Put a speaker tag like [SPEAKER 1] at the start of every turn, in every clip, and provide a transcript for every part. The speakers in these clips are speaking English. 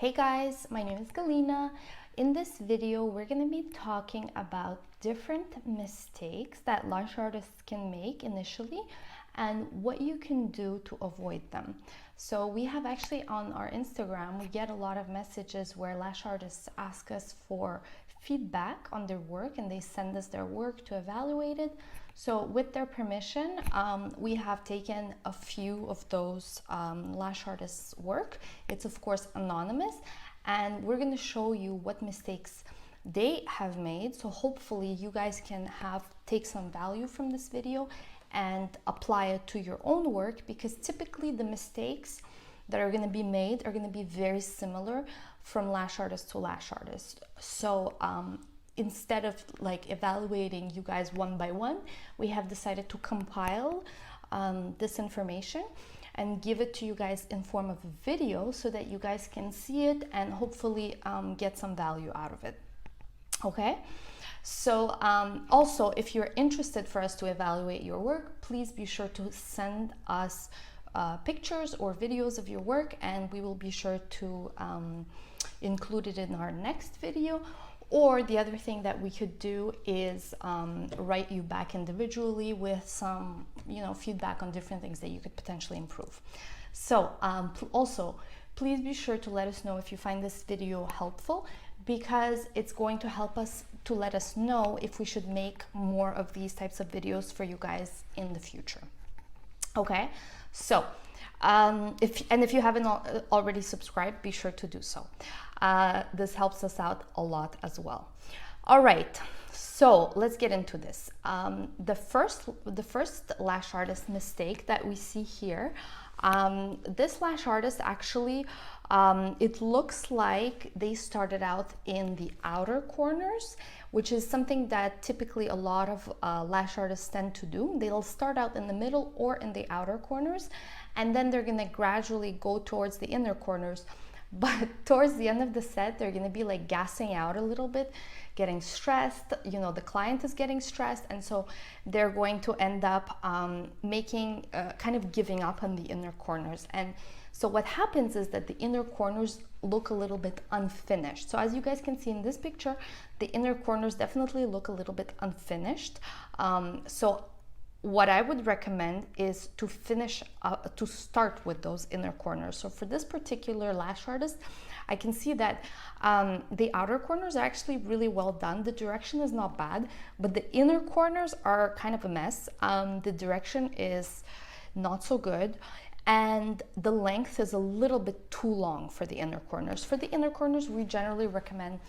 [SPEAKER 1] Hey guys, my name is Galina. In this video, we're going to be talking about different mistakes that lash artists can make initially and what you can do to avoid them. So we have actually on our Instagram, we get a lot of messages where lash artists ask us for feedback on their work and they send us their work to evaluate it. So with their permission, we have taken a few of those lash artists' work. It's of course anonymous, and we're going to show you what mistakes they have made. So hopefully you guys can take some value from this video and apply it to your own work, because typically the mistakes that are going to be made are going to be very similar from lash artist to lash artist. So instead of like evaluating you guys one by one, we have decided to compile this information and give it to you guys in form of a video so that you guys can see it and hopefully get some value out of it. Okay, so also if you're interested for us to evaluate your work, please be sure to send us pictures or videos of your work, and we will be sure to include it in our next video. Or the other thing that we could do is write you back individually with some, feedback on different things that you could potentially improve. So also, please be sure to let us know if you find this video helpful, because it's going to help us to let us know if we should make more of these types of videos for you guys in the future. Okay, so if you haven't already subscribed, be sure to do so. This helps us out a lot as well. All right, so let's get into this. The first lash artist mistake that we see here, this lash artist actually, it looks like they started out in the outer corners, which is something that typically a lot of lash artists tend to do. They'll start out in the middle or in the outer corners, and then they're gonna gradually go towards the inner corners. But towards the end of the set, they're going to be like gassing out a little bit, getting stressed. The client is getting stressed, and so they're going to end up making kind of giving up on the inner corners. And so what happens is that the inner corners look a little bit unfinished. So as you guys can see in this picture, the inner corners definitely look a little bit unfinished. So what I would recommend is to start with those inner corners. So for this particular lash artist, I can see that the outer corners are actually really well done. The direction is not bad, but the inner corners are kind of a mess. The direction is not so good, and the length is a little bit too long for the inner corners. For the inner corners, we generally recommend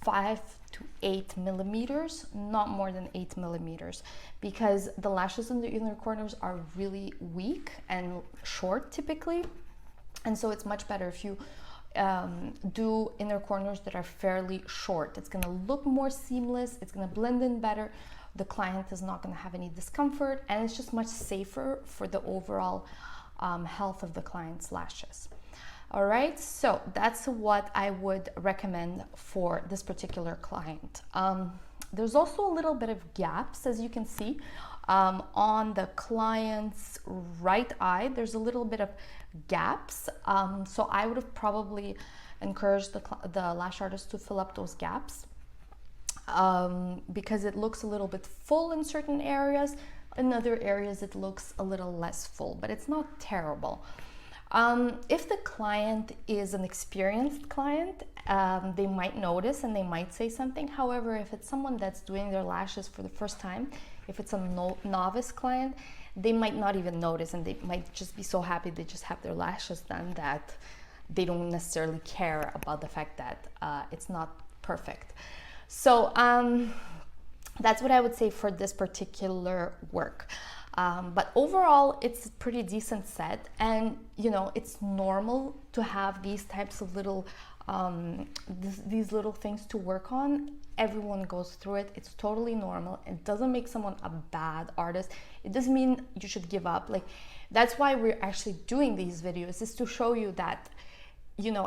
[SPEAKER 1] 5 to 8 millimeters, not more than 8 millimeters, because the lashes in the inner corners are really weak and short typically, and so it's much better if you do inner corners that are fairly short. It's going to look more seamless, it's going to blend in better, the client is not going to have any discomfort, and it's just much safer for the overall health of the client's lashes. All right, so that's what I would recommend for this particular client. There's also a little bit of gaps, as you can see, on the client's right eye. There's a little bit of gaps, so I would have probably encouraged the lash artist to fill up those gaps, because it looks a little bit full in certain areas. In other areas, it looks a little less full, but it's not terrible. If the client is an experienced client, they might notice and they might say something. However, if it's someone that's doing their lashes for the first time, if it's a novice client, they might not even notice, and they might just be so happy they just have their lashes done that they don't necessarily care about the fact that it's not perfect. So that's what I would say for this particular work. But overall, it's a pretty decent set, and it's normal to have these types of little these little things to work on. Everyone goes through it. It's totally normal. It doesn't make someone a bad artist. It doesn't mean you should give up. Like, that's why we're actually doing these videos, is to show you that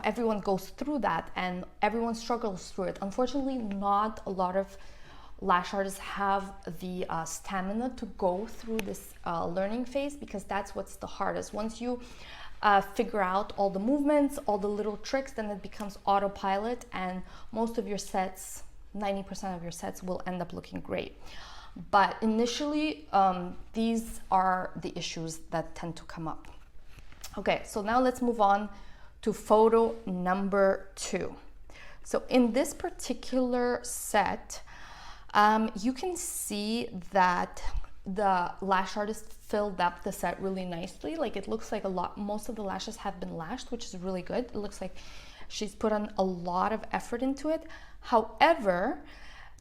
[SPEAKER 1] everyone goes through that and everyone struggles through it. Unfortunately, not a lot of lash artists have the stamina to go through this learning phase, because that's what's the hardest. Once you figure out all the movements, all the little tricks, then it becomes autopilot, and most of your sets, 90% of your sets, will end up looking great. But initially, these are the issues that tend to come up. Okay, so now let's move on to photo number 2. So in this particular set, you can see that the lash artist filled up the set really nicely. Like, it looks like most of the lashes have been lashed, which is really good. It looks like she's put on a lot of effort into it. However,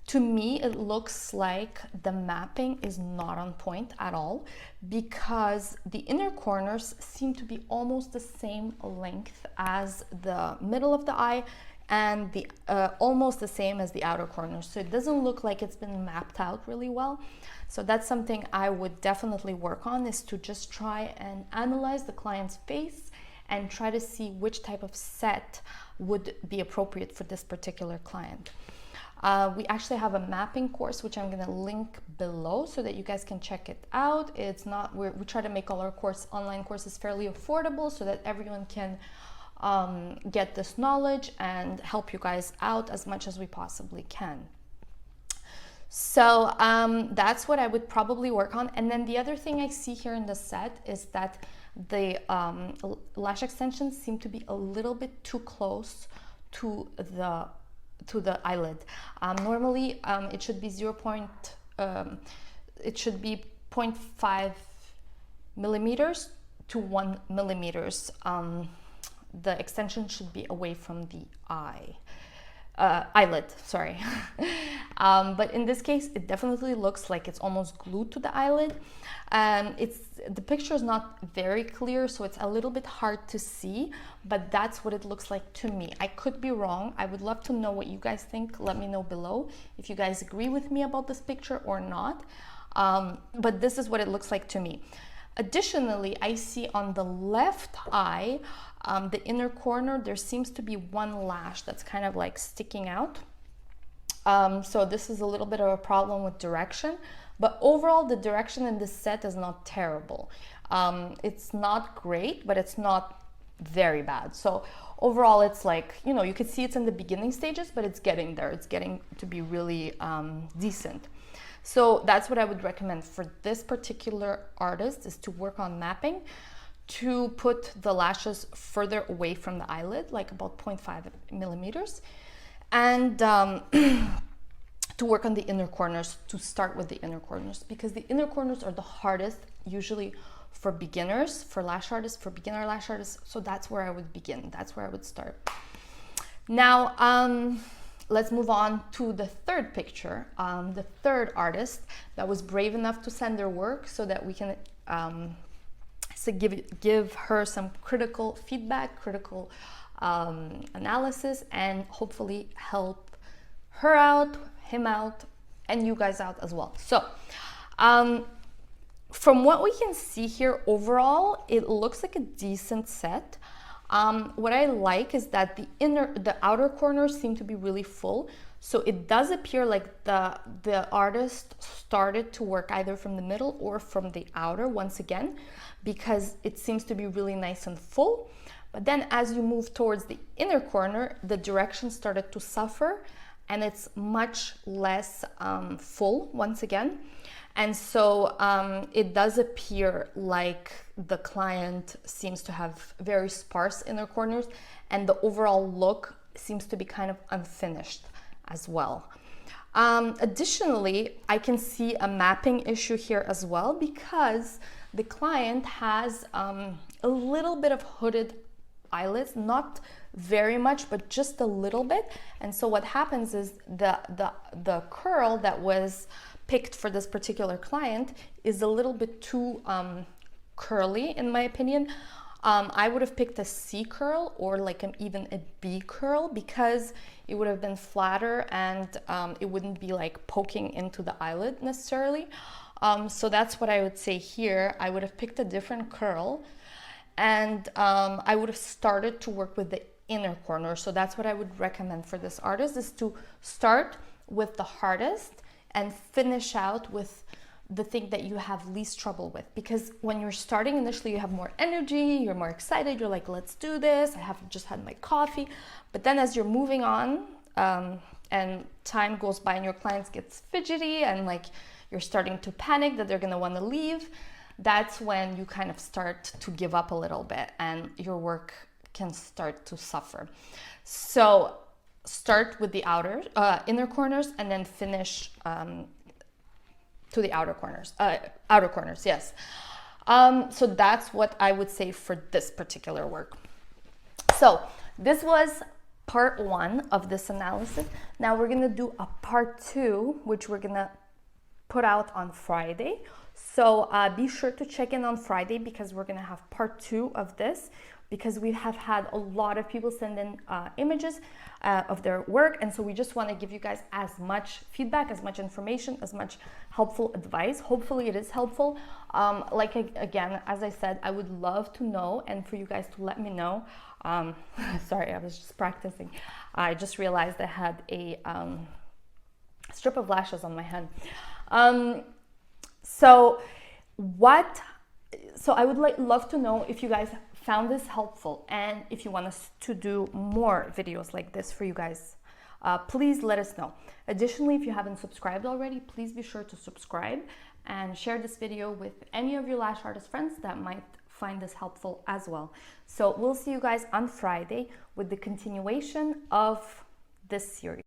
[SPEAKER 1] to me, it looks like the mapping is not on point at all, because the inner corners seem to be almost the same length as the middle of the eye, and the almost the same as the outer corners. So it doesn't look like it's been mapped out really well. So that's something I would definitely work on, is to just try and analyze the client's face and try to see which type of set would be appropriate for this particular client. We actually have a mapping course, which I'm going to link below so that you guys can check it out. It's not, we try to make all our online courses fairly affordable so that everyone can get this knowledge and help you guys out as much as we possibly can. So that's what I would probably work on. And then the other thing I see here in the set is that the lash extensions seem to be a little bit too close to the eyelid. Normally it should be 0.5 millimeters to 1 millimeters. The extension should be away from the eyelid, sorry. But in this case, it definitely looks like it's almost glued to the eyelid. The picture is not very clear, so it's a little bit hard to see, but that's what it looks like to me. I could be wrong. I would love to know what you guys think. Let me know below if you guys agree with me about this picture or not. But this is what it looks like to me. Additionally, I see on the left eye, the inner corner, there seems to be one lash that's kind of like sticking out. So this is a little bit of a problem with direction, but overall the direction in this set is not terrible. It's not great, but it's not very bad. So overall, it's like, you know, you could see it's in the beginning stages, but it's getting there. It's getting to be really decent. So that's what I would recommend for this particular artist, is to work on mapping, to put the lashes further away from the eyelid, like about 0.5 millimeters, and to work on the inner corners, to start with the inner corners, because the inner corners are the hardest usually for beginners, for lash artists, for beginner lash artists. So that's where I would begin. That's where I would start. Now, let's move on to the third picture, the third artist that was brave enough to send their work so that we can give her some critical feedback, critical analysis, and hopefully help her out, him out, and you guys out as well. So from what we can see here, overall, it looks like a decent set. What I like is that the outer corners seem to be really full. So it does appear like the artist started to work either from the middle or from the outer once again, because it seems to be really nice and full. But then as you move towards the inner corner, the direction started to suffer and it's much less full once again. And so it does appear like the client seems to have very sparse inner corners, and the overall look seems to be kind of unfinished as well. Additionally, I can see a mapping issue here as well, because the client has a little bit of hooded eyelids, not very much, but just a little bit. And so what happens is the curl that was picked for this particular client is a little bit too curly, in my opinion. I would have picked a C curl or like even a B curl, because it would have been flatter and it wouldn't be like poking into the eyelid necessarily. So that's what I would say here. I would have picked a different curl, and I would have started to work with the inner corner. So that's what I would recommend for this artist, is to start with the hardest and finish out with the thing that you have least trouble with, because when you're starting initially, you have more energy, you're more excited, you're like, let's do this, I have just had my coffee. But then as you're moving on, and time goes by and your clients gets fidgety and like you're starting to panic that they're going to want to leave, that's when you kind of start to give up a little bit and your work can start to suffer. So start with the inner corners, and then finish to the outer corners. Yes. So that's what I would say for this particular work. So this was part 1 of this analysis. Now we're gonna do a part 2, which we're gonna put out on Friday. So be sure to check in on Friday, because we're gonna have part 2 of this, because we have had a lot of people send in images of their work, and so we just want to give you guys as much feedback, as much information, as much helpful advice. Hopefully it is helpful. Again, as I said, I would love to know, and for you guys to let me know. Sorry, I was just practicing. I just realized I had a strip of lashes on my hand. So I would love to know if you guys found this helpful, and if you want us to do more videos like this for you guys, please let us know. Additionally, if you haven't subscribed already, please be sure to subscribe and share this video with any of your lash artist friends that might find this helpful as well. So we'll see you guys on Friday with the continuation of this series.